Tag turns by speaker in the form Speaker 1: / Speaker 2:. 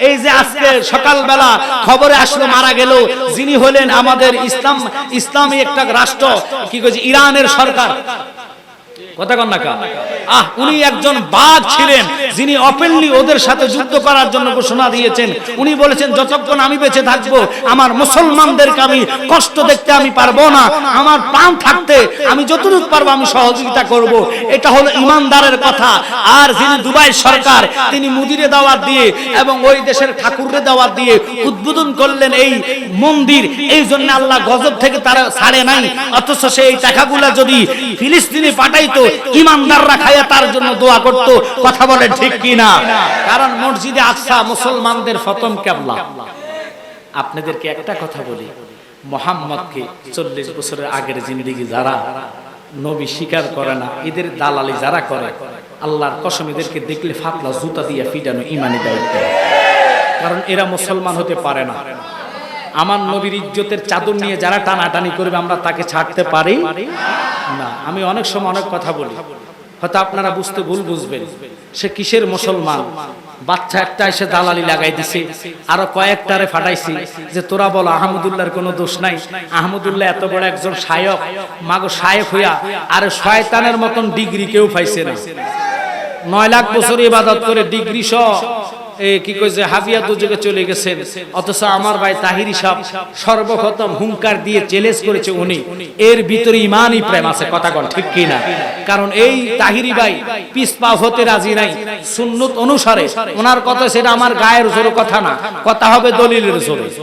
Speaker 1: এই যে আজকে সকালবেলা খবরে আসলো মারা গেল, যিনি হলেন আমাদের ইসলামী একটা রাষ্ট্র, কি কইছে, ইরানের সরকার, কথা কন না কা, উনি একজন বাঘ ছিলেন, যিনি ওপেনলি ওদের সাথে যুদ্ধ করার জন্য ঘোষণা দিয়েছেন। উনি বলেছেন যতক্ষণ আমি বেঁচে থাকবো আমার মুসলমানদেরকে আমি কষ্ট দেখতে আমি পারবো না, আমার প্রাণ থাকতে আমি যতটুকু পারবো আমি সহযোগিতা করব। এটা হলো ইমানদারের কথা। আর যিনি দুবাই সরকার, তিনি মুদিরে দাওয়াত দিয়ে এবং ওই দেশের ঠাকুররে দাওয়াত দিয়ে উদ্বোধন করলেন এই মন্দির, এই জন্য আল্লাহ গজব থেকে তারা ছাড়ে নাই। অথচ সেই টাকাগুলা যদি ফিলিস্তিনে পাঠাইতো, ইমানদাররা খায়া তার জন্য দোয়া করত। কথা বলে ঠিক কি না? কারণ মসজিদে আকসা মুসলমানদের প্রথম কিবলা। আপনাদেরকে একটা কথা বলি, মুহাম্মদকে 40 বছরের আগের জিন্দেগি যারা নবী স্বীকার করে না, এদের দালালি যারা করে, আল্লাহর কসম এদেরকে দেখলে ফাতলা জুতা দিয়ে পিটানো ইমানি দায়িত্ব। কারণ এরা মুসলমান হতে পারে না। আমার নবীর ইজ্জতের চাদর নিয়ে যারা টানাটানি করবে, আমরা তাকে ছাড়তে পারি না। আমি অনেক সময় অনেক কথা বলি, হয়তো আপনারা বুঝতে ভুল বুঝবেন। সে কিসের মুসলমান? বাচ্চা একটা এসে দালালি লাগাই দিছে, আরো কয়েকটারে ফাটাইছি যে তোরা বল আহমদুল্লাহর কোনো দোষ নাই। আহমদুল্লাহ এত বড় একজন শায়ক, মাগো শায়ক হইয়া আর শয়তানের মতন ডিগ্রি কেউ পাইছে না। 9 লাখ বছর ইবাদত করে ডিগ্রি সহ কি কইছে হাবিয়া দুজকে চলে গেছেন। অথচ আমার ভাই তাহিরি সাহেব সর্বপ্রথম হুঙ্কার দিয়ে চ্যালেঞ্জ করেছে উনি, এর ভিতরে ইমানই প্রেম আছে। কথা বল ঠিক কি না? কারণ এই তাহিরি ভাই পিছপা হতে রাজি নাই সুন্নত অনুসারে। ওনার কথা সেটা আমার গায়ের জোরে কথা না, কথা হবে দলিলের জোরে।